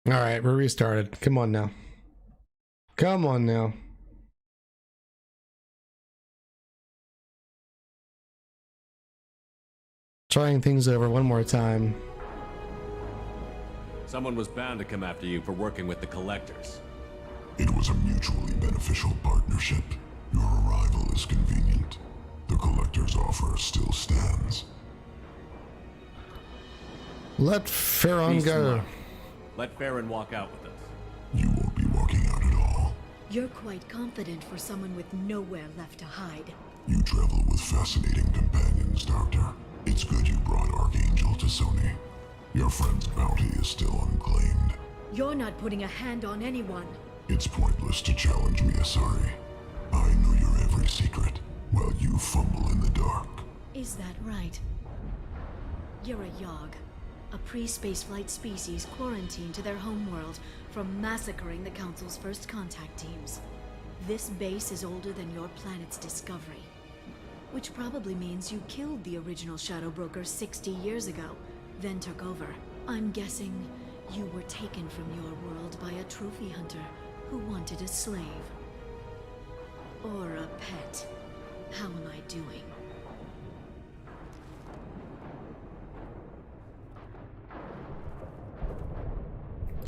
Alright, we're restarted. Come on now. Come on now. Trying things over one more time. Someone was bound to come after you for working with the collectors. It was a mutually beneficial partnership. Your arrival is convenient. The collector's offer still stands. Let Farron go. Let Farron walk out with us. You won't be walking out at all. You're quite confident for someone with nowhere left to hide. You travel with fascinating companions, Doctor. It's good you brought Archangel to Sony. Your friend's bounty is still unclaimed. You're not putting a hand on anyone. It's pointless to challenge me, Asari. I know your every secret, while you fumble in the dark. Is that right? You're a Yogg, a pre-spaceflight species quarantined to their homeworld from massacring the Council's first contact teams. This base is older than your planet's discovery, which probably means you killed the original Shadow Broker 60 years ago, then took over. I'm guessing you were taken from your world by a trophy hunter who wanted a slave. Or a pet. How am I doing?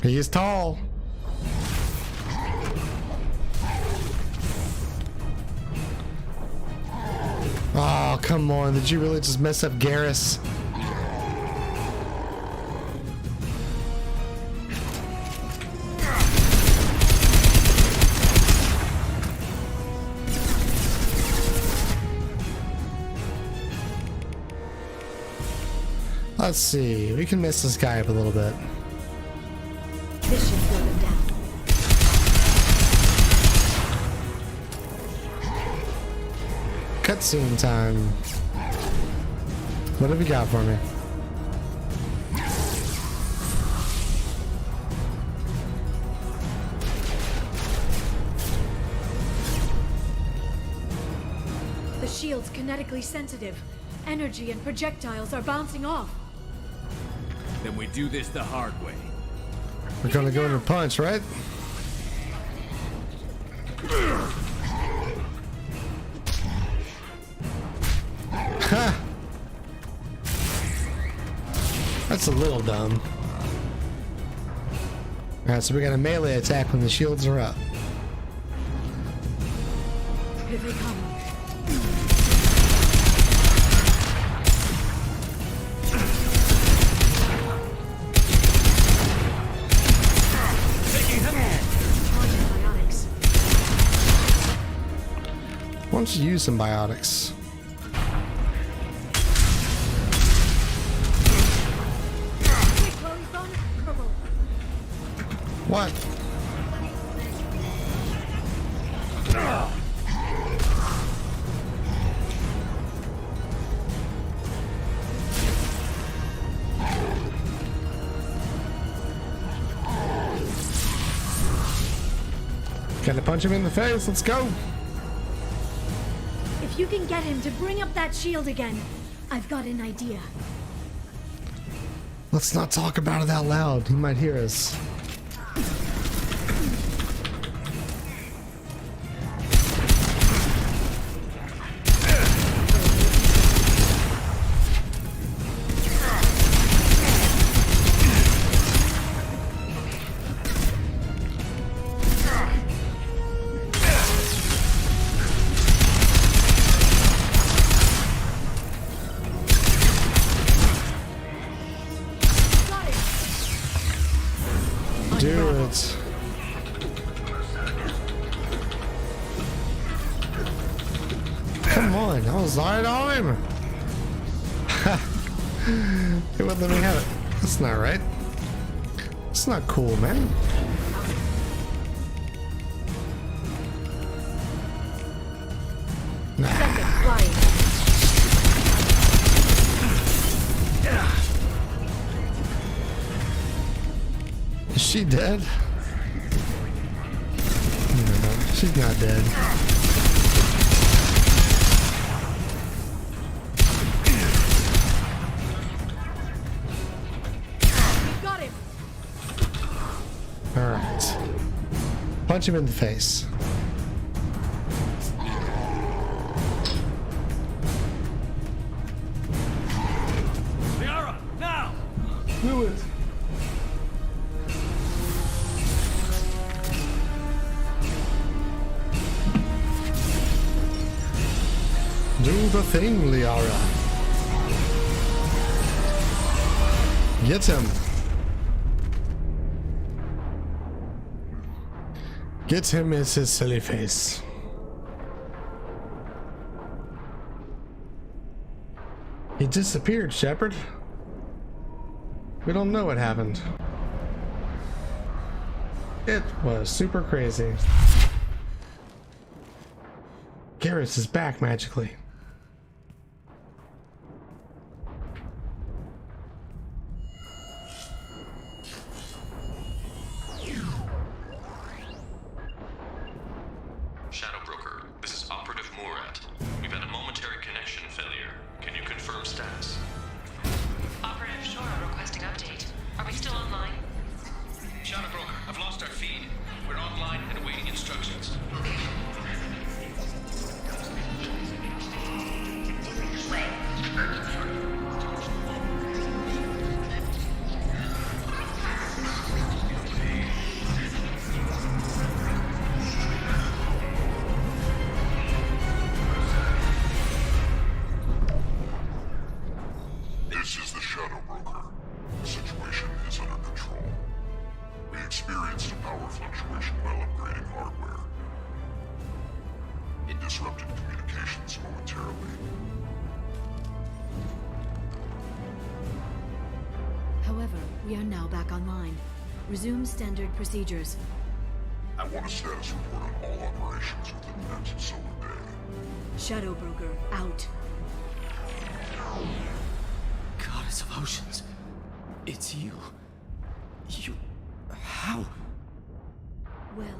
He is tall. Oh, come on. Did you really just mess up Garrus? Let's see. We can mess this guy up a little bit. This should slow them down. Cutscene time. What have you got for me? The shield's kinetically sensitive. Energy and projectiles are bouncing off. Then we do this the hard way. We're gonna go into punch, right? Ha! That's a little dumb. Alright, so we got a melee attack when the shields are up. Here they come. Why don't you use some biotics? What? Gotta punch him in the face, let's go! If you can get him to bring up that shield again, I've got an idea. Let's not talk about it out loud, he might hear us. Do it. Come on, I was right on him. He wouldn't let me have it. That's not right. It's not cool, man. Is she dead? No, she's not dead. Got him. Alright. Punch him in the face. Liara, now! Do it! Do the thing, Liara. Get him. Get him as his silly face. He disappeared, Shepard. We don't know what happened. It was super crazy. Garrus is back magically. Shadow Broker, this is Operative Murat. We've had a momentary connection failure. Can you confirm status? Operative Shora requesting update. Are we still online? Shadow Broker, I've lost our feed. We're online and awaiting instructions. This is the Shadow Broker. The situation is under control. We experienced a power fluctuation while upgrading hardware. It disrupted communications momentarily. However, we are now back online. Resume standard procedures. I want a status report on all operations within the next solar day. Shadow Broker, out. Goddess of Oceans. It's you. You... How? Well,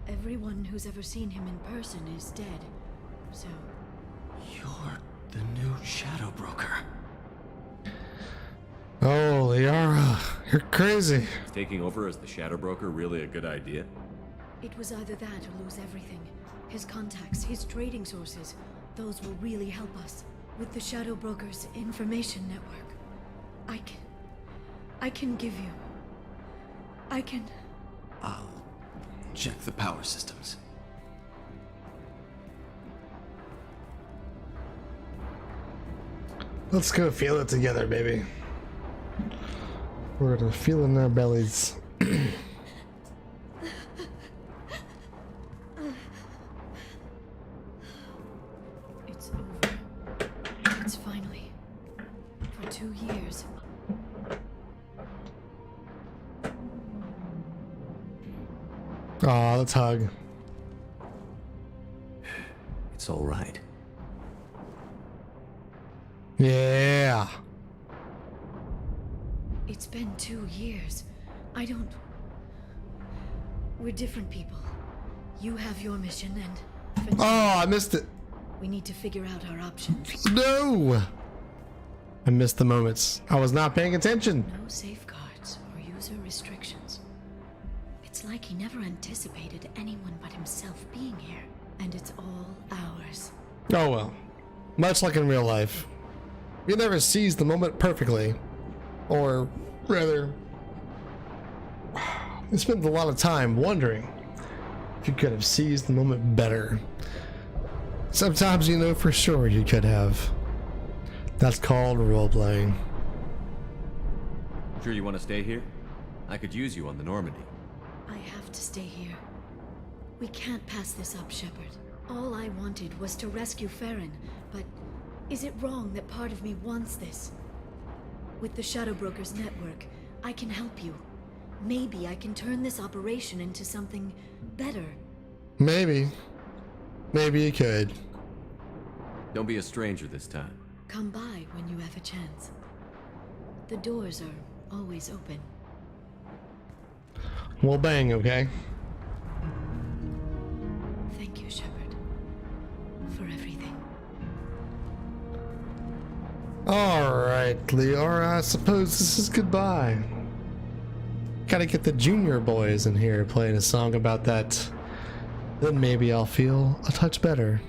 everyone who's ever seen him in person is dead. So, You're the new Shadow Broker. Oh, Liara, you're crazy. Is taking over as the Shadow Broker really a good idea? it was either that or lose everything. His contacts, his trading sources, those will really help us. With the Shadow Broker's information network, I can give you... I'll check the power systems. Let's go feel it together, baby. We're gonna feel it in our bellies. It's over. It's finally. For 2 years. Aw, let's hug. It's all right. Yeah. It's been 2 years. I don't... We're different people. You have your mission and... for Oh, I missed it. we need to figure out our options. No. I missed the moments. I was not paying attention. No safeguards or user restrictions. It's like he never anticipated anyone but himself being here. And it's all ours. Oh well. Much like in real life. You never seize the moment perfectly. Or rather, you spend a lot of time wondering if you could have seized the moment better. Sometimes you know for sure you could have. That's called role-playing. Sure you want to stay here? I could use you on the Normandy. I have to stay here. We can't pass this up, Shepard. All I wanted was to rescue Farron, but is it wrong that part of me wants this? With the Shadow Broker's network, I can help you. Maybe I can turn this operation into something better. Maybe. Maybe you could. Don't be a stranger this time. Come by when you have a chance. The doors are always open. Well, bang, okay? Thank you, Shepard, for everything. Alright, Liara, I suppose this is goodbye. Gotta get the junior boys in here playing a song about that. Then maybe I'll feel a touch better.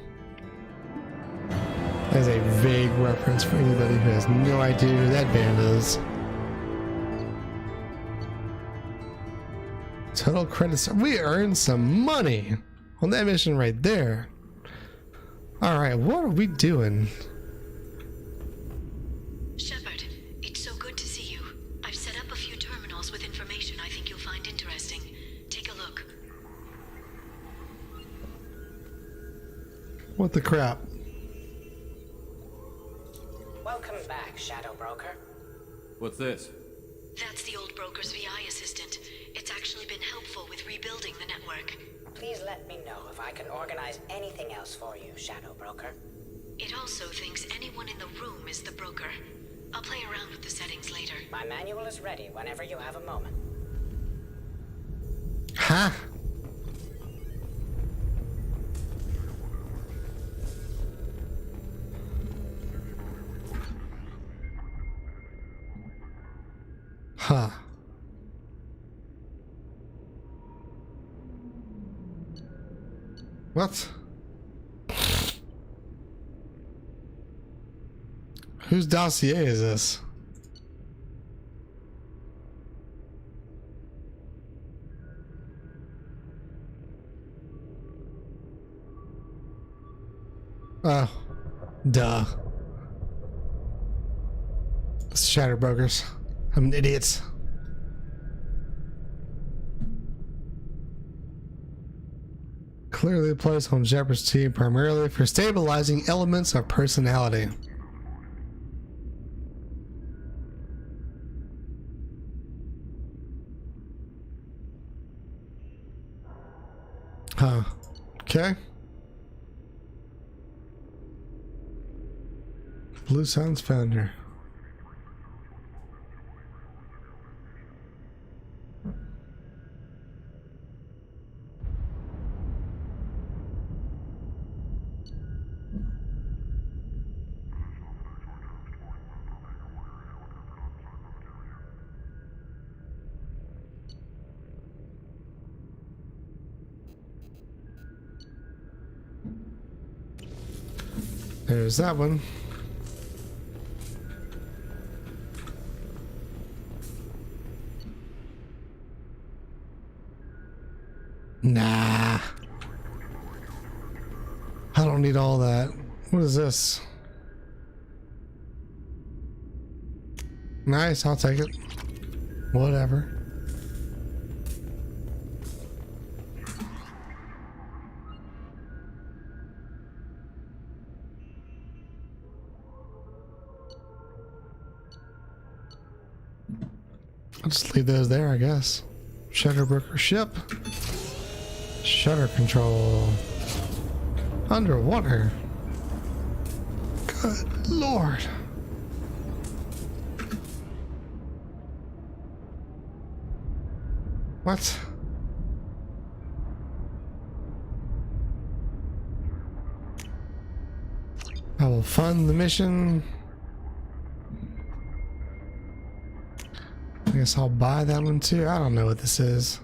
As a vague reference for anybody who has no idea who that band is. Total credits. We earned some money on that mission right there. Alright, what are we doing? Shepard, it's so good to see you. I've set up a few terminals with information I think you'll find interesting. Take a look. What the crap? Welcome back, Shadow Broker. What's this? That's the old broker's VI assistant. It's actually been helpful with rebuilding the network. Please let me know if I can organize anything else for you, Shadow Broker. It also thinks anyone in the room is the broker. I'll play around with the settings later. My manual is ready whenever you have a moment. Huh? Huh. What? Whose dossier is this? Oh, duh. It's Shatterbrokers. I'm an idiot. Clearly placed on Shepard's team primarily for stabilizing elements of personality. Huh. Okay. Blue Sounds founder. There's that one. Nah. I don't need all that. What is this? Nice, I'll take it. Whatever. I'll just leave those there, I guess. Shutterbroker ship. Shutter control. Underwater. Good lord. What? I will fund the mission. I guess I'll buy that one too. I don't know what this is.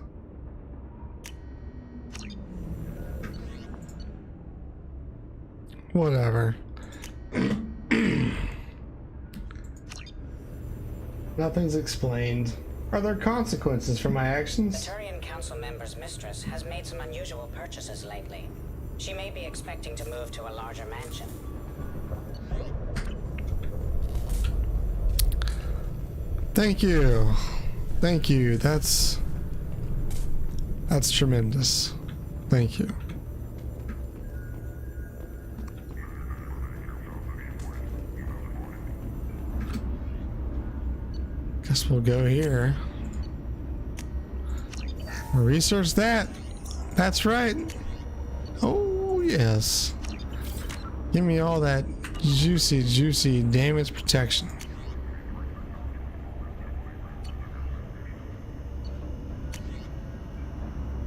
Whatever. Nothing's explained. Are there consequences for my actions? The Turian Council member's mistress has made some unusual purchases lately. She may be expecting to move to a larger mansion. Thank you. Thank you. That's tremendous. Thank you. Guess we'll go here. Research that. That's right. Oh, yes. Give me all that juicy, juicy damage protection.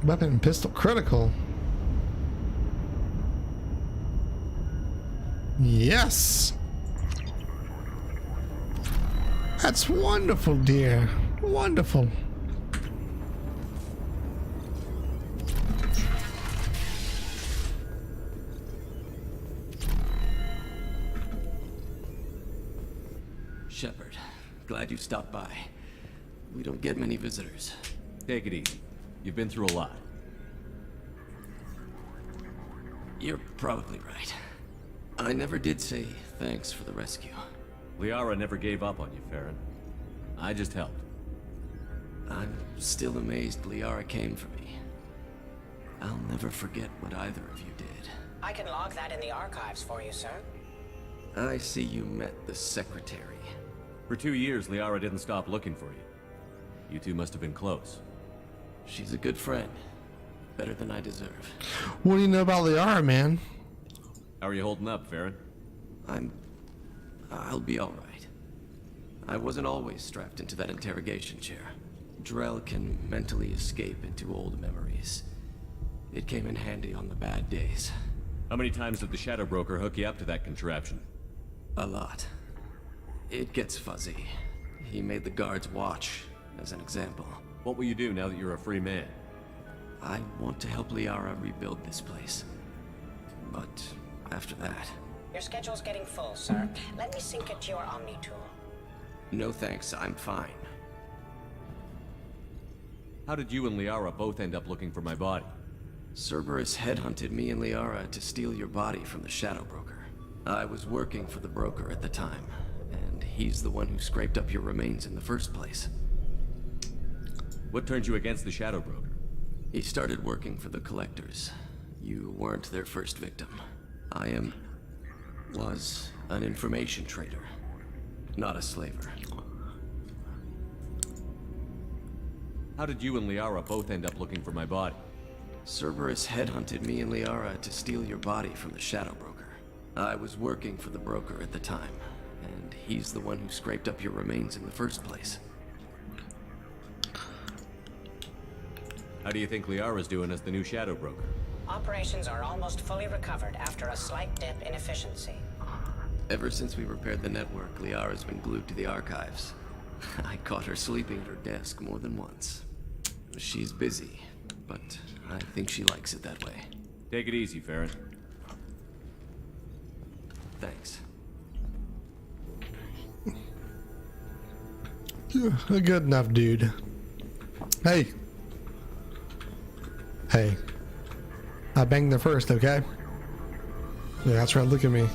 Weapon and pistol critical. Yes. That's wonderful, dear. Wonderful. Glad you stopped by. We don't get many visitors. Take it easy. You've been through a lot. You're probably right. I never did say thanks for the rescue. Liara never gave up on you, Farron. I just helped. I'm still amazed Liara came for me. I'll never forget what either of you did. I can log that in the archives for you, sir. I see you met the secretary. For 2 years, Liara didn't stop looking for you. You two must have been close. She's a good friend. Better than I deserve. What do you know about Liara, man? How are you holding up, Farron? I'll be alright. I wasn't always strapped into that interrogation chair. Drell can mentally escape into old memories. It came in handy on the bad days. How many times did the Shadow Broker hook you up to that contraption? A lot. It gets fuzzy. He made the guards watch, as an example. What will you do now that you're a free man? I want to help Liara rebuild this place. But after that... Your schedule's getting full, sir. Let me sync it to your Omni tool. No thanks, I'm fine. How did you and Liara both end up looking for my body? Cerberus headhunted me and Liara to steal your body from the Shadow Broker. I was working for the broker at the time, and he's the one who scraped up your remains in the first place. What turned you against the Shadow Broker? He started working for the Collectors. You weren't their first victim. Was an information trader, not a slaver. How did you and Liara both end up looking for my body? Cerberus headhunted me and Liara to steal your body from the Shadow Broker. I was working for the broker at the time, and he's the one who scraped up your remains in the first place. How do you think Liara's doing as the new Shadow Broker? Operations are almost fully recovered after a slight dip in efficiency. Ever since we repaired the network, Liara's been glued to the archives. I caught her sleeping at her desk more than once. She's busy, but I think she likes it that way. Take it easy, Farron. Thanks. A good enough dude. Hey. Hey. I banged her first, okay? Yeah, that's right. Look at me.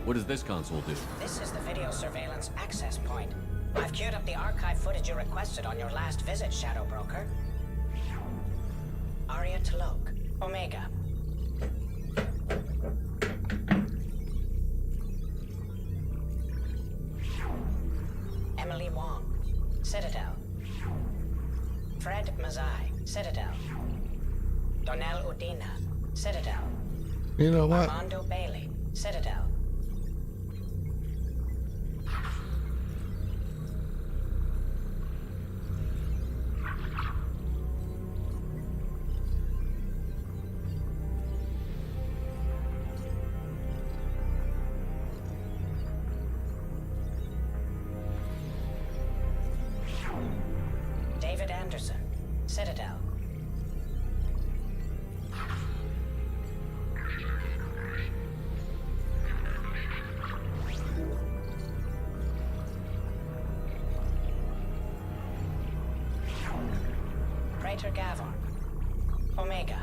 What does this console do? This is the video surveillance access point. I've queued up the archive footage you requested on your last visit, Shadow Broker. Arya Talok, Omega. Emily Wong, Citadel. Fred Mazai, Citadel. Donnell Udina, Citadel. You know what? Armando Bailey, Citadel. David Anderson, Citadel. Praetor Gavon, Omega.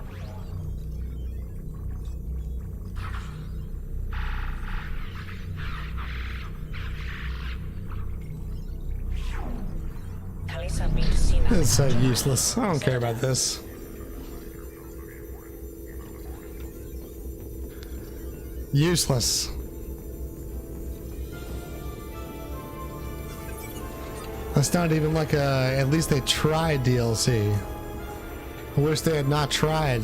Kalisa Beatsina. It's so useless. I don't care about this. Useless. That's not even like a, at least they tried DLC. I wish they had not tried.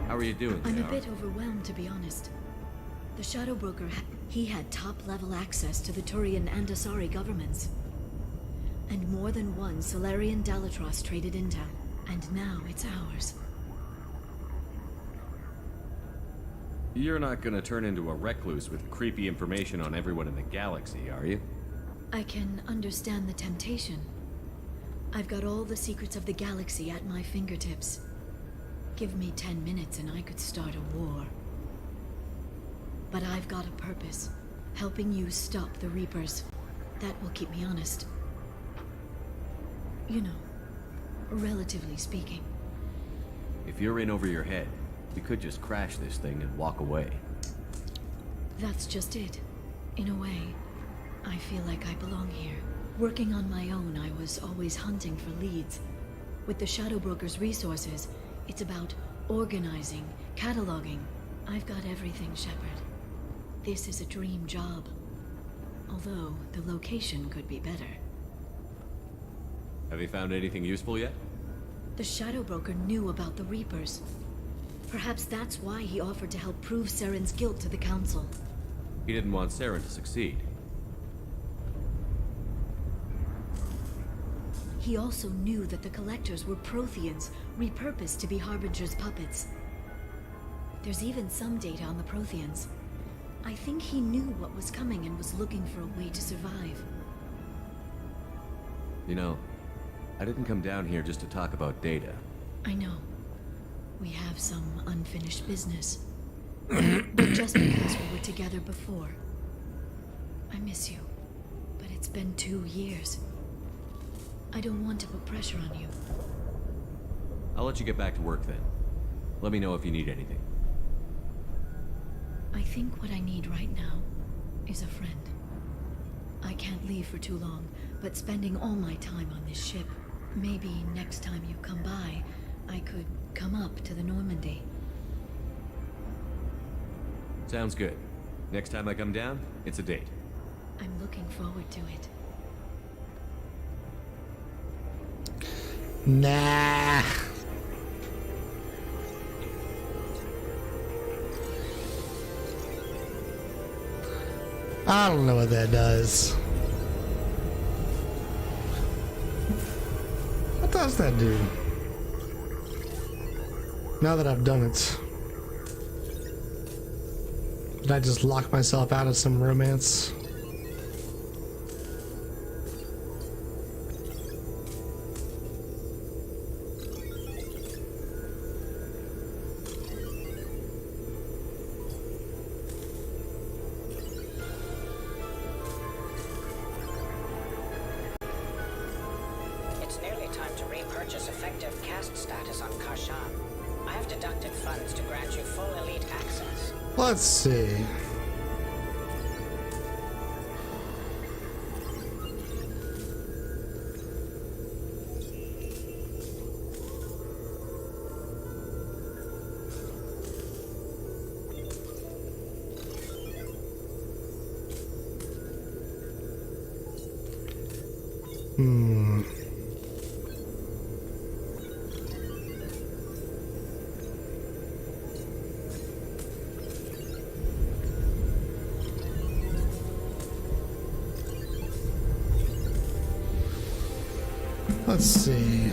How are you doing, I'm a Liara? bit overwhelmed, to be honest. The Shadow Broker, he had top-level access to the Turian and Asari governments. And more than one Solarian Dalatros traded intel. And now it's ours. You're not gonna turn into a recluse with creepy information on everyone in the galaxy, are you? I can understand the temptation. I've got all the secrets of the galaxy at my fingertips. Give me 10 minutes and I could start a war. But I've got a purpose. Helping you stop the Reapers. That will keep me honest. You know, relatively speaking. If you're in over your head, we could just crash this thing and walk away. That's just it. In a way, I feel like I belong here. Working on my own, I was always hunting for leads. With the Shadow Broker's resources, it's about organizing, cataloging. I've got everything, Shepard. This is a dream job. Although, the location could be better. Have you found anything useful yet? The Shadow Broker knew about the Reapers. Perhaps that's why he offered to help prove Saren's guilt to the Council. He didn't want Saren to succeed. He also knew that the Collectors were Protheans, repurposed to be Harbinger's puppets. There's even some data on the Protheans. I think he knew what was coming and was looking for a way to survive. You know, I didn't come down here just to talk about data. I know. We have some unfinished business. But just because we were together before. I miss you. But it's been 2 years. I don't want to put pressure on you. I'll let you get back to work then. Let me know if you need anything. I think what I need right now is a friend. I can't leave for too long, but spending all my time on this ship. Maybe next time you come by, I could come up to the Normandy. Sounds good. Next time I come down, it's a date. I'm looking forward to it. Nah. I don't know what that does. What does that do? Now that I've done it, did I just lock myself out of some romance? It's nearly time to repurchase effective caste status on Karshan. I have deducted funds to grant you full elite access. Let's see. Let's see.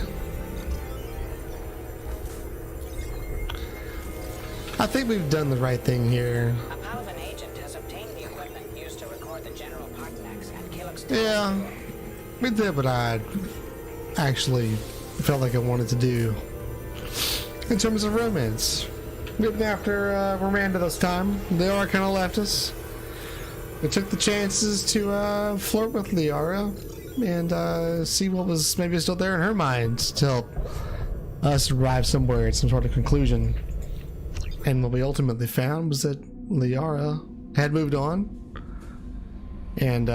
I think we've done the right thing here. A Palvan agent has obtained the equipment used to record the General Partnex at Killick's. Yeah, we did what I actually felt like I wanted to do. In terms of romance, getting after Miranda this time, they are kind of left us. We took the chances to flirt with Liara and see what was maybe still there in her mind to help us arrive somewhere at some sort of conclusion. And what we ultimately found was that Liara had moved on. And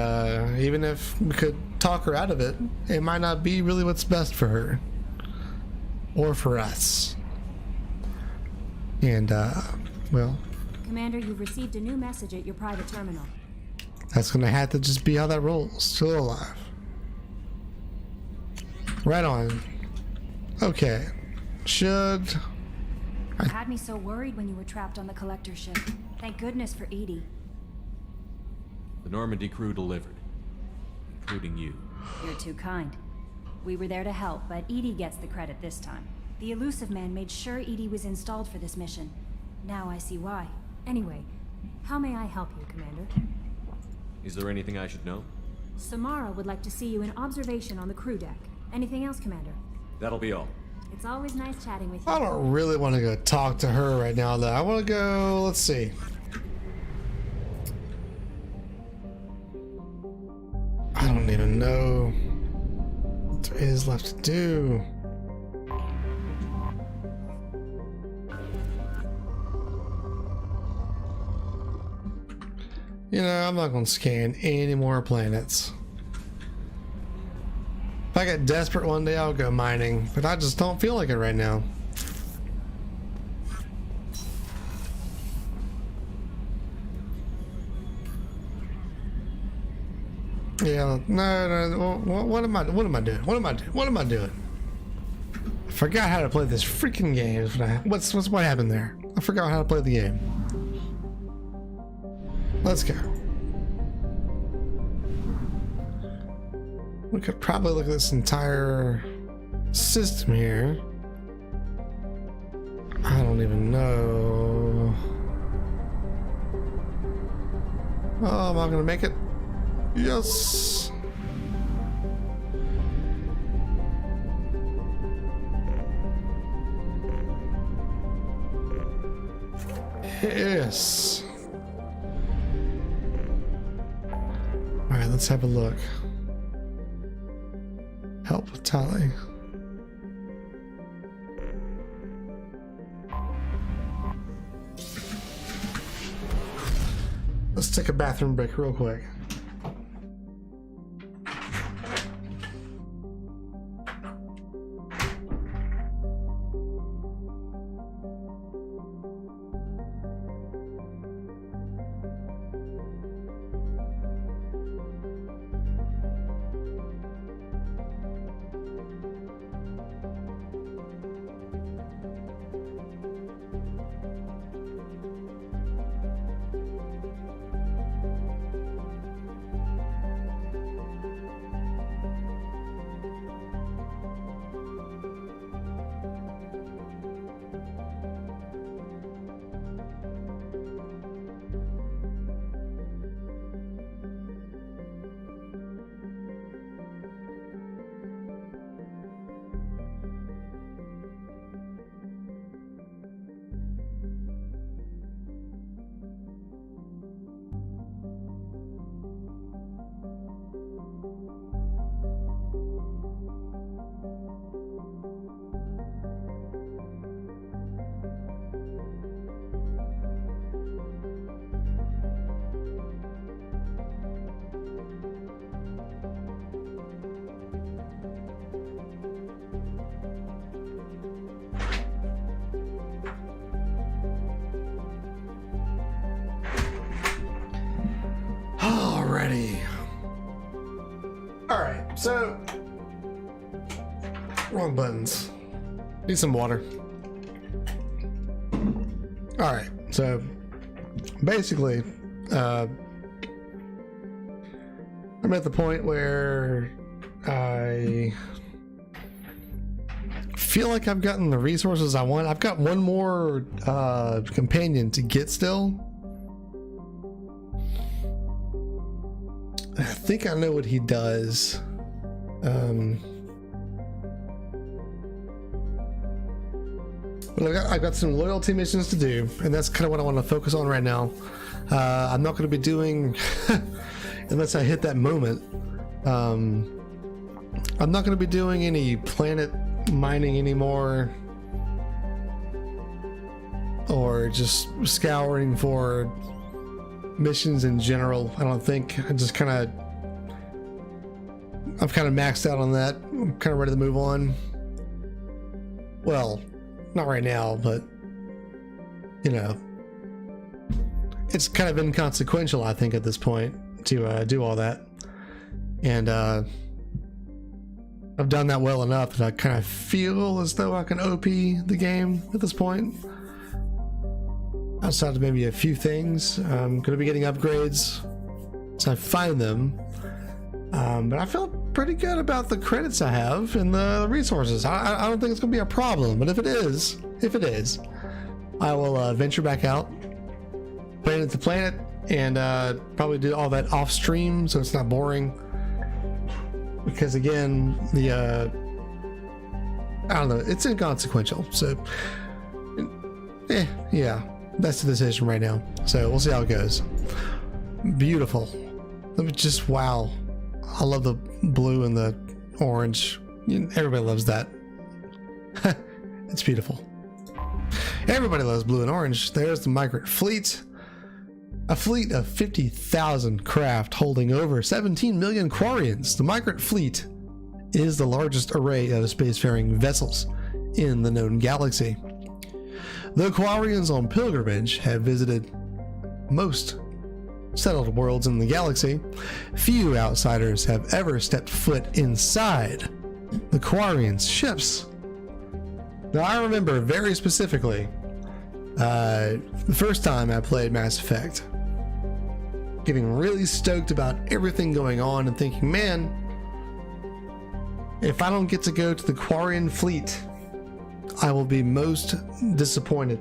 even if we could talk her out of it, it might not be really what's best for her. Or for us. And, well... Commander, you've received a new message at your private terminal. That's gonna have to just be how that rolls. Still alive. Right on. Okay. Should... You had me so worried when you were trapped on the Collector ship. Thank goodness for E18. The Normandy crew delivered, including you. You're too kind. We were there to help, but E18 gets the credit this time. The Elusive Man made sure E18 was installed for this mission. Now I see why. Anyway, how may I help you, Commander? Is there anything I should know? Samara would like to see you in observation on the crew deck. Anything else, Commander? That'll be all. It's always nice chatting with you. I don't really want to go talk to her right now, though. I want to go. Let's see. I don't even know what there is left to do. You know, I'm not going to scan any more planets. If I get desperate one day, I'll go mining, but I just don't feel like it right now. Yeah, no. What am I doing? What am I doing? I forgot how to play this freaking game. What happened there? I forgot how to play the game. Let's go. We could probably look at this entire system here. I don't even know. Oh, am I gonna make it? Yes. Yes. All right, let's have a look. Help with tally. Let's take a bathroom break real quick. Alrighty. Alright, so wrong buttons. Need some water. Alright, so basically, I'm at the point where I feel like I've gotten the resources I want. I've got one more companion to get still. I think I know what he does. But I've got some loyalty missions to do, and that's kind of what I want to focus on right now. I'm not going to be doing, unless I hit that moment, I'm not going to be doing any planet mining anymore, or just scouring for missions in general. I don't think. I've kind of maxed out on that. I'm kind of ready to move on. Well, not right now, but you know, it's kind of inconsequential, I think, at this point to do all that. And I've done that well enough that I kind of feel as though I can OP the game at this point. Outside of maybe a few things, I'm going to be getting upgrades so I find them. But I feel pretty good about the credits I have and the resources. I don't think it's going to be a problem, but if it is, I will venture back out, planet to planet, and probably do all that off stream so it's not boring. Because again, I don't know. It's inconsequential. So, yeah, that's the decision right now. So we'll see how it goes. Beautiful. Let me just, wow. I love the blue and the orange. Everybody loves that. It's beautiful. Everybody loves blue and orange. There's the migrant fleet. A fleet of 50,000 craft holding over 17 million Quarians. The migrant fleet is the largest array of spacefaring vessels in the known galaxy. The Quarians on pilgrimage have visited most settled worlds in the galaxy. Few outsiders have ever stepped foot inside the Quarians' ships. Now, I remember very specifically the first time I played Mass Effect, getting really stoked about everything going on and thinking, man, if I don't get to go to the Quarian fleet, I will be most disappointed.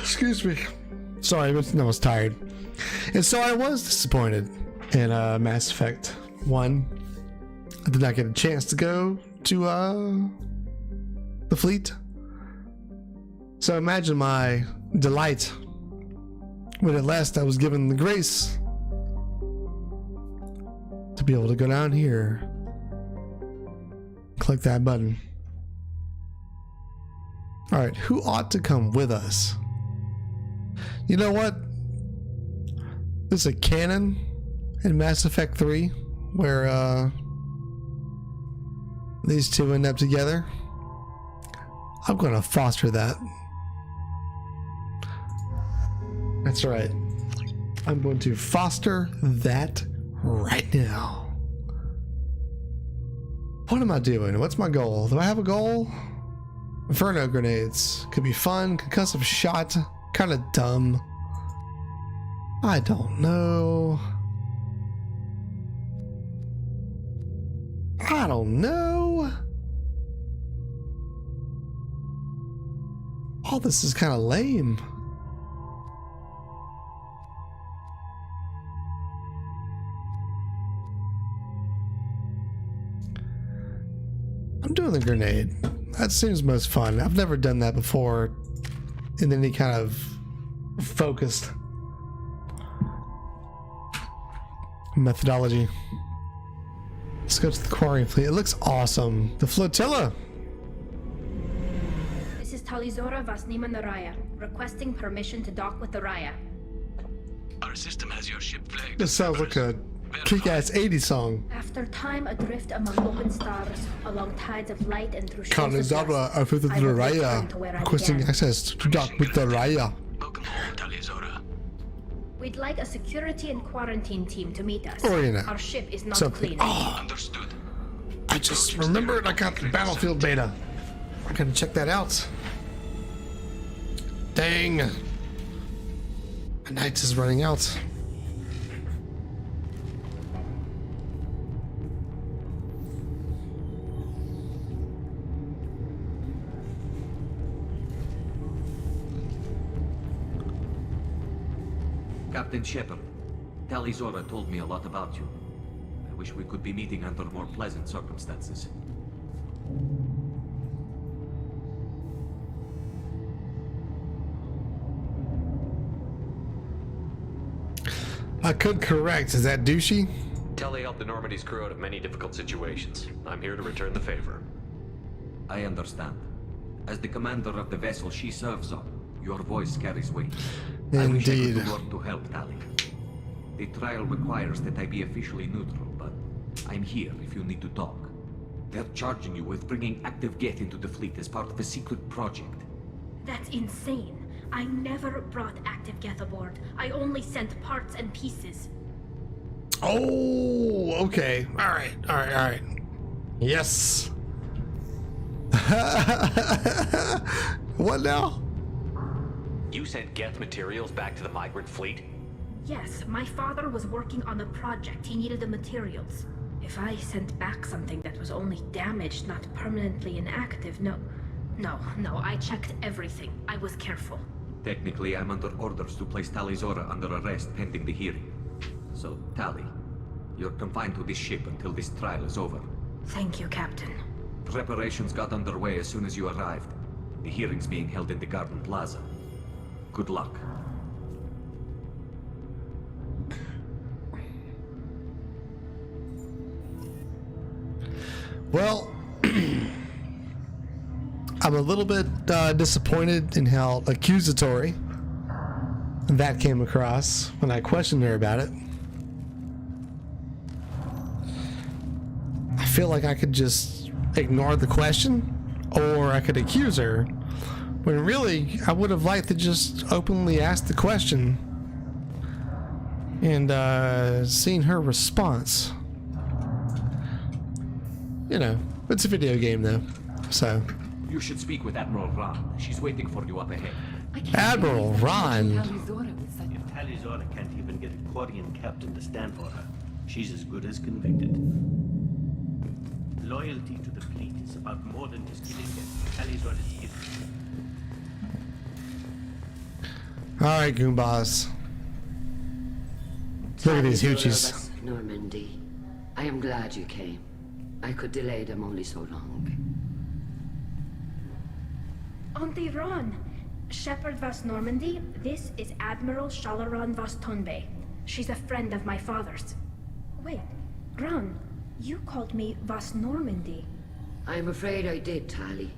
Excuse me. Sorry, I was tired. And so I was disappointed in Mass Effect 1. I did not get a chance to go to the fleet. So imagine my delight when at last I was given the grace to be able to go down here, click that button. All right, who ought to come with us? You know what? There's a canon in Mass Effect 3 where these two end up together. I'm going to foster that. That's right. I'm going to foster that right now. What am I doing? What's my goal? Do I have a goal? Inferno grenades. Could be fun. Concussive shot. Kind of dumb. I don't know. I don't know. All this is kind of lame. I'm doing the grenade. That seems most fun. I've never done that before in any kind of focused methodology. Let's go to the Quarian fleet. It looks awesome. The flotilla. This is Talizora Vasnima Naraya, requesting permission to dock with the Raya. Our system has your ship flagged. This sounds like a kick-ass 80s song. After time adrift among open stars, along tides of light and through Talizora with the Raya, requesting access to dock with the Raya. Welcome home, Talizora. We'd like a security and quarantine team to meet us. Orient. Our ship is not Something. clean. Oh, Understood. I just remembered I got the Battlefield beta. I'm gonna check that out. Dang. My night is running out. Captain Shepard, Talizora told me a lot about you. I wish we could be meeting under more pleasant circumstances. I could correct. Is that douchey? Telly helped the Normandy's crew out of many difficult situations. I'm here to return the favor. I understand. As the commander of the vessel she serves on, your voice carries weight. I wish I Indeed. could do work to help, Tali. The trial requires that I be officially neutral, but I'm here if you need to talk. They're charging you with bringing active Geth into the fleet as part of a secret project. That's insane. I never brought active Geth aboard. I only sent parts and pieces. Oh, okay. All right. Yes. What now? You sent Geth materials back to the migrant fleet? Yes, my father was working on a project. He needed the materials. If I sent back something that was only damaged, not permanently inactive, no, I checked everything. I was careful. Technically, I'm under orders to place Talizora under arrest pending the hearing. So, Tali, you're confined to this ship until this trial is over. Thank you, Captain. Preparations got underway as soon as you arrived. The hearing's being held in the Garden Plaza. Good luck. Well, I'm a little bit disappointed in how accusatory that came across when I questioned her about it. I feel like I could just ignore the question, or I could accuse her, when really I would have liked to just openly ask the question and seen her response. You know, it's a video game though, so. You should speak with Admiral Ron. She's waiting for you up ahead. Admiral Ron? If Tali'Zorah can't even get a Quarian captain to stand for her, she's as good as convicted. Loyalty to the fleet is about more than just giving Tali'Zorah's gift. Alright, Goombas. Look at these hoochies. Normandy. I am glad you came. I could delay them only so long. Auntie Ron, Shepard Vas Normandy, this is Admiral Shalaran Vas Tonbe. She's a friend of my father's. Wait, Ron, you called me Vas Normandy. I'm afraid I did, Tali.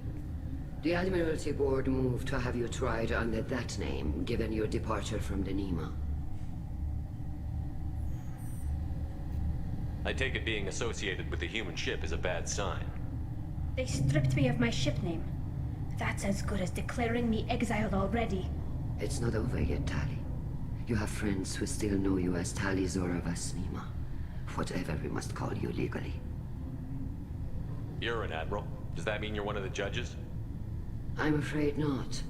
The Admiralty Board moved to have you tried under that name, given your departure from the Nema. I take it being associated with the human ship is a bad sign. They stripped me of my ship name. That's as good as declaring me exiled already. It's not over yet, Tali. You have friends who still know you as Tali'Zorah Vas Nema. Whatever we must call you legally. You're an admiral. Does that mean you're one of the judges? I'm afraid not.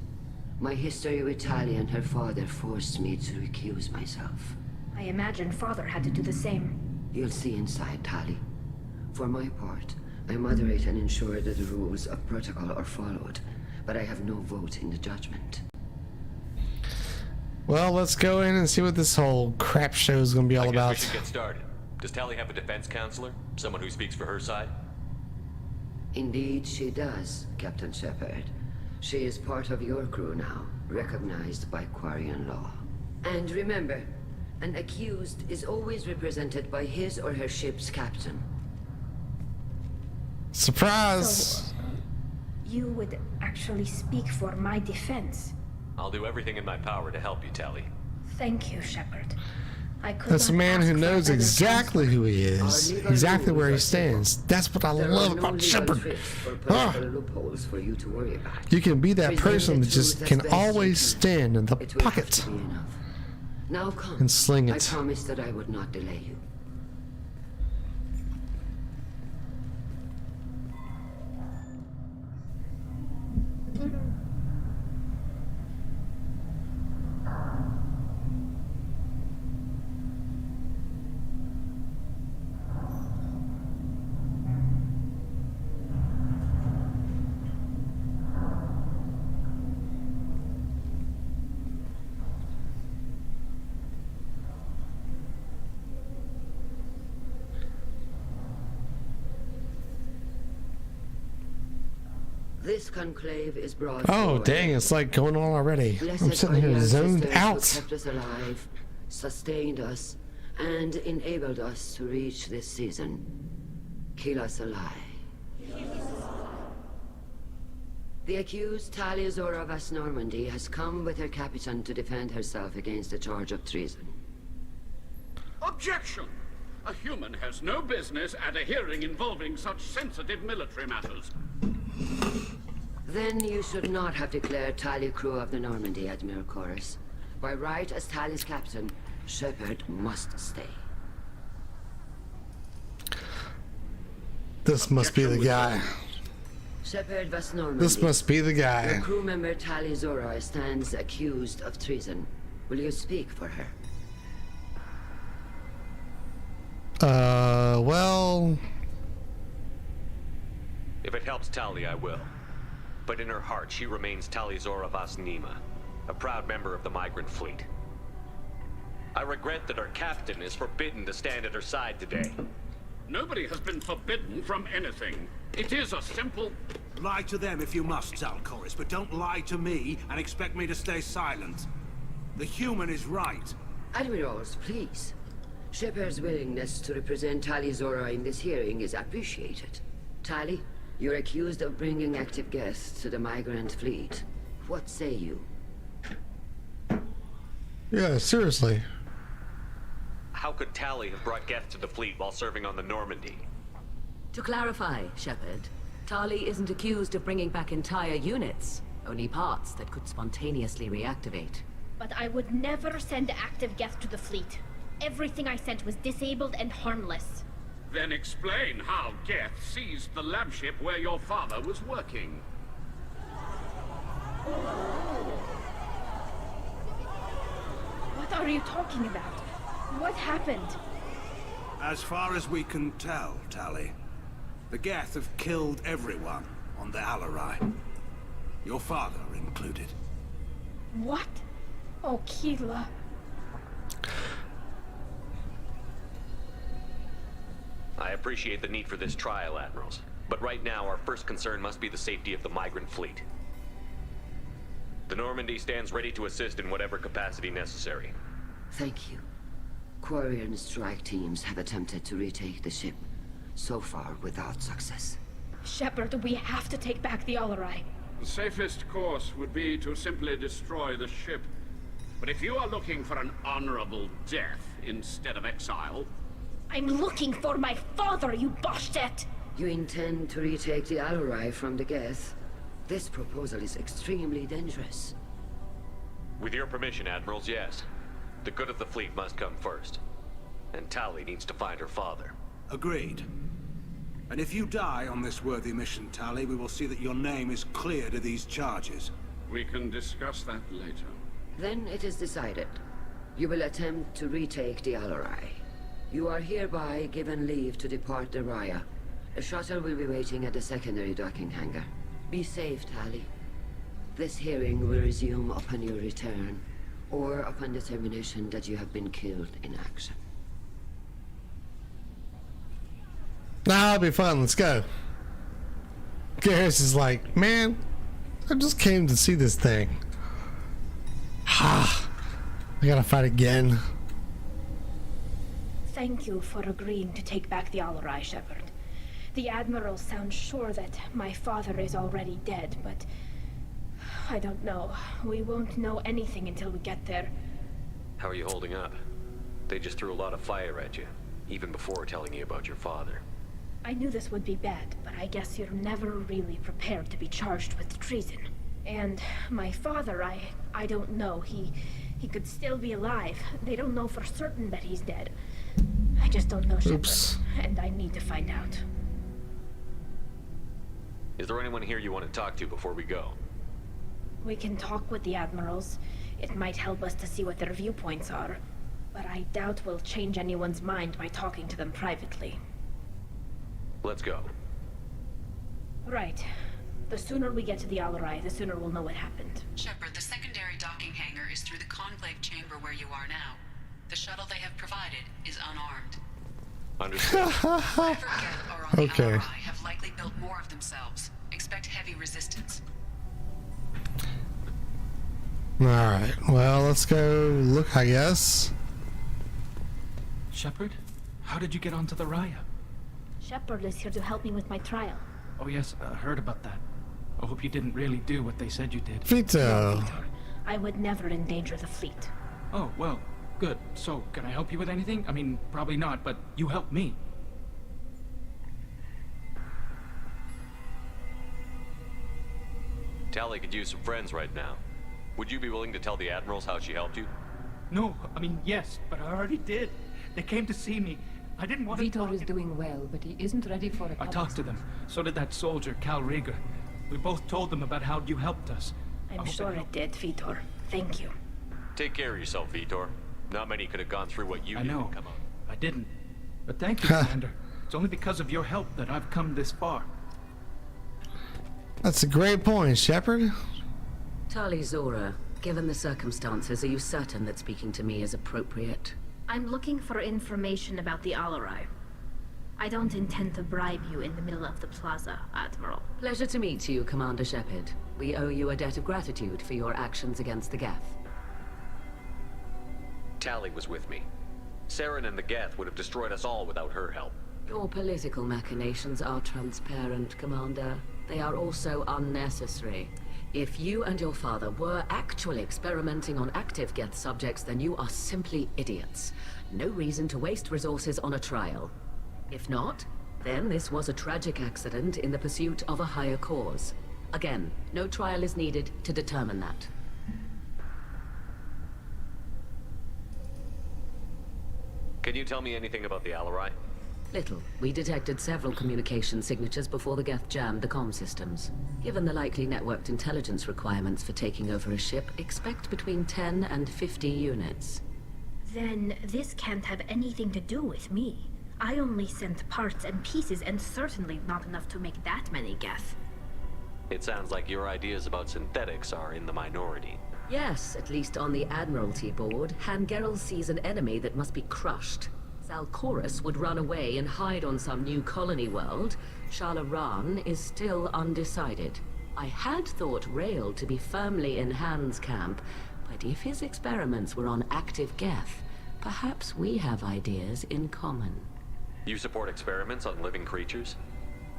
My history with Tali and her father forced me to recuse myself. I imagine father had to do the same. You'll see inside, Tali. For my part, I moderate and ensure that the rules of protocol are followed, but I have no vote in the judgment. Well, let's go in and see what this whole crap show is going to be all about. We should get started. Does Tali have a defense counselor? Someone who speaks for her side? Indeed, she does, Captain Shepard. She is part of your crew now, recognized by Quarian law. And remember, an accused is always represented by his or her ship's captain. Surprise! So, you would actually speak for my defense? I'll do everything in my power to help you, Tali. Thank you, Shepard. I could That's a man who knows exactly who he is, exactly where he stands. That's what I love about Shepard. You can be that person that just can always stand in the pocket Now come. and sling it. I promised that I would not delay you. This conclave is brought forward. Dang, it's like going on already. Blessed I'm sitting are here the zoned ancestors out. who kept us alive, sustained us, and enabled us to reach this season. Keep us alive. The accused Tali'Zorah Vas Normandy has come with her captain to defend herself against a charge of treason. Objection! A human has no business at a hearing involving such sensitive military matters. Then you should not have declared Tali crew of the Normandy, Admiral Chorus. By right as Tali's captain, Shepard must stay. This must be the guy. Shepard Vas Normandy. This must be the guy. Your crew member Tali'Zorah stands accused of treason. Will you speak for her? Well... If it helps Tali, I will. But in her heart, she remains Tali'Zorah Vas Nema, a proud member of the migrant fleet. I regret that her captain is forbidden to stand at her side today. Nobody has been forbidden from anything. It is a simple... Lie to them if you must, Zalcoris, but don't lie to me and expect me to stay silent. The human is right. Admirals, please. Shepard's willingness to represent Tali Zora in this hearing is appreciated. Tali, you're accused of bringing active guests to the migrant fleet. What say you? Yeah, seriously. How could Tali have brought Geth to the fleet while serving on the Normandy? To clarify, Shepard, Tali isn't accused of bringing back entire units, only parts that could spontaneously reactivate. But I would never send active Geth to the fleet. Everything I sent was disabled and harmless. Then explain how Geth seized the lab ship where your father was working. What are you talking about? What happened? As far as we can tell, Tali, the Geth have killed everyone on the Alarai. Your father included. What? Oh, Keela. I appreciate the need for this trial, Admirals. But right now, our first concern must be the safety of the migrant fleet. The Normandy stands ready to assist in whatever capacity necessary. Thank you. Quarian strike teams have attempted to retake the ship, so far without success. Shepard, we have to take back the Alarai. The safest course would be to simply destroy the ship. But if you are looking for an honorable death instead of exile... I'm looking for my father, you bastet! You intend to retake the Alarai from the Geth? This proposal is extremely dangerous. With your permission, Admirals, yes. The good of the fleet must come first. And Tali needs to find her father. Agreed. And if you die on this worthy mission, Tali, we will see that your name is cleared of these charges. We can discuss that later. Then it is decided. You will attempt to retake the Alarai. You are hereby given leave to depart the Raya. A shuttle will be waiting at the secondary docking hangar. Be safe, Tali. This hearing will resume upon your return, or upon determination that you have been killed in action. Nah, it'll be fun. Let's go. Garrus is like, man, I just came to see this thing. Ha! I gotta fight again. Thank you for agreeing to take back the Alarai, Shepard. The Admiral sounds sure that my father is already dead, but... I don't know. We won't know anything until we get there. How are you holding up? They just threw a lot of fire at you, even before telling you about your father. I knew this would be bad, but I guess you're never really prepared to be charged with treason. And my father, I don't know. He could still be alive. They don't know for certain that he's dead. I just don't know, Shepard. Oops. And I need to find out. Is there anyone here you want to talk to before we go? We can talk with the Admirals. It might help us to see what their viewpoints are. But I doubt we'll change anyone's mind by talking to them privately. Let's go. Right. The sooner we get to the Alarai, the sooner we'll know what happened. Shepard, the secondary docking hangar is through the conclave chamber where you are now. The shuttle they have provided is unarmed. Understood. Whatever Geth are on the Okay. Alarai have likely built more of themselves. Expect heavy resistance. Alright, well, let's go look, I guess. Shepard, how did you get onto the Raya? Shepard is here to help me with my trial. Oh yes, I heard about that. I hope you didn't really do what they said you did. Vito. I would never endanger the fleet. Oh, well, good. So, can I help you with anything? I mean, probably not, but you helped me. Tali could use some friends right now. Would you be willing to tell the Admirals how she helped you? No, I mean, yes, but I already did. They came to see me. I didn't want to Vitor is doing well, but he isn't ready for a I talked to them. So did that soldier, Cal Rieger. We both told them about how you helped us. I'm sure it did, Vitor. Thank you. Take care of yourself, Vitor. Not many could have gone through what you I did know. and come out. I didn't. But thank you, Commander. It's only because of your help that I've come this far. That's a great point, Shepard. Tali Zora, given the circumstances, are you certain that speaking to me is appropriate? I'm looking for information about the Alarai. I don't intend to bribe you in the middle of the plaza, Admiral. Pleasure to meet you, Commander Shepard. We owe you a debt of gratitude for your actions against the Geth. Tali was with me. Saren and the Geth would have destroyed us all without her help. Your political machinations are transparent, Commander. They are also unnecessary. If you and your father were actually experimenting on active Geth subjects, then you are simply idiots. No reason to waste resources on a trial. If not, then this was a tragic accident in the pursuit of a higher cause. Again, no trial is needed to determine that. Can you tell me anything about the Alarai? Little. We detected several communication signatures before the Geth jammed the comm systems. Given the likely networked intelligence requirements for taking over a ship, expect between 10 and 50 units. Then this can't have anything to do with me. I only sent parts and pieces, and certainly not enough to make that many Geth. It sounds like your ideas about synthetics are in the minority. Yes, at least on the Admiralty board, Hangerel sees an enemy that must be crushed. Zalcorus would run away and hide on some new colony world. Shalaran is still undecided. I had thought Rael to be firmly in Han's camp, but if his experiments were on active Geth, perhaps we have ideas in common. You support experiments on living creatures?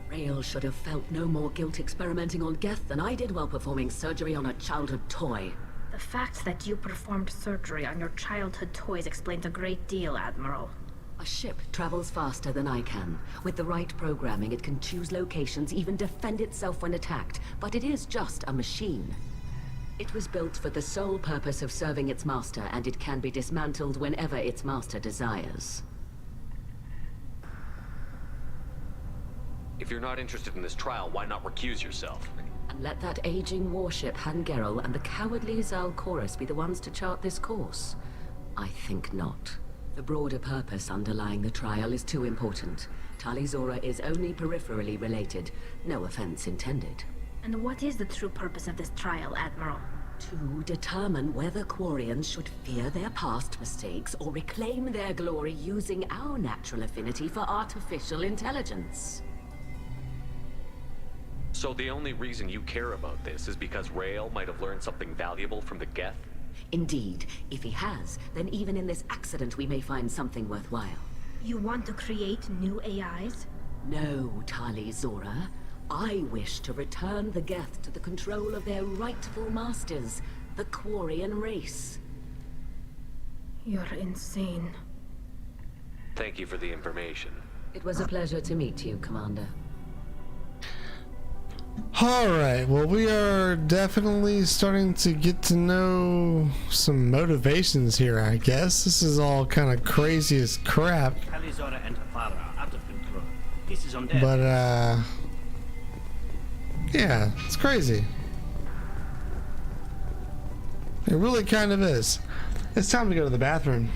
Rael should have felt no more guilt experimenting on Geth than I did while performing surgery on a childhood toy. The fact that you performed surgery on your childhood toys explains a great deal, Admiral. A ship travels faster than I can. With the right programming, it can choose locations, even defend itself when attacked. But it is just a machine. It was built for the sole purpose of serving its master, and it can be dismantled whenever its master desires. If you're not interested in this trial, why not recuse yourself? And let that aging warship Hangerel and the cowardly Zalcorus be the ones to chart this course? I think not. The broader purpose underlying the trial is too important. Tali Zora is only peripherally related. No offense intended. And what is the true purpose of this trial, Admiral? To determine whether Quarians should fear their past mistakes or reclaim their glory using our natural affinity for artificial intelligence. So the only reason you care about this is because Rael might have learned something valuable from the Geth? Indeed. If he has, then even in this accident we may find something worthwhile. You want to create new AIs? No, Tali Zora. I wish to return the Geth to the control of their rightful masters, the Quarian race. You're insane. Thank you for the information. It was a pleasure to meet you, Commander. Alright, well, we are definitely starting to get to know some motivations here, I guess. This is all kind of crazy as crap. Tali Zora and her father are out of control. This is on death. But, yeah, it's crazy. It really kind of is. It's time to go to the bathroom.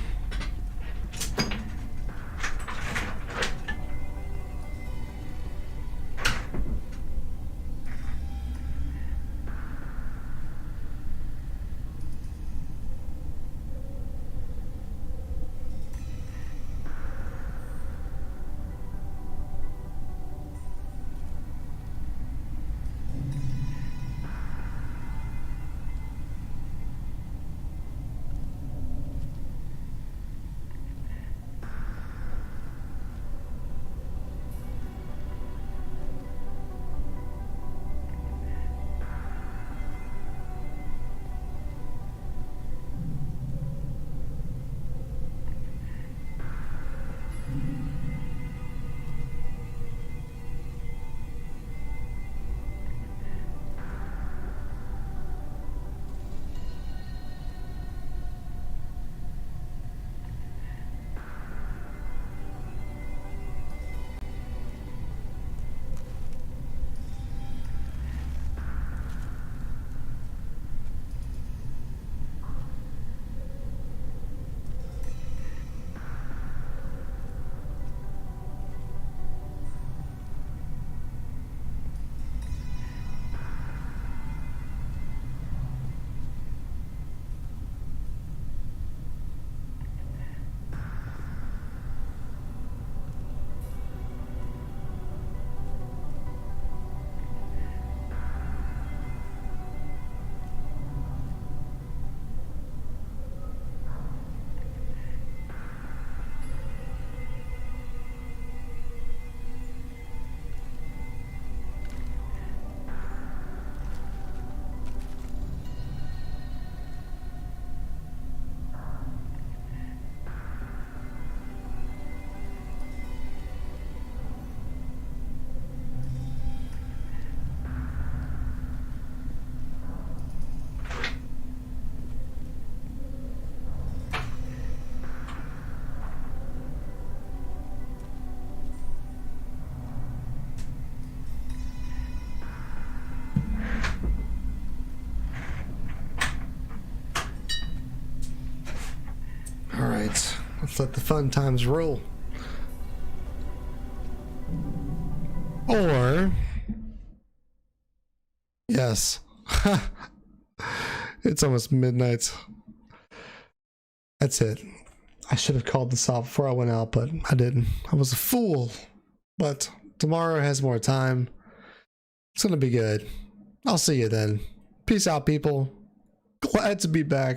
Alright, let's let the fun times roll. Or... Yes. It's almost midnight. That's it. I should have called this off before I went out, but I didn't. I was a fool. But tomorrow has more time. It's gonna be good. I'll see you then. Peace out, people. Glad to be back.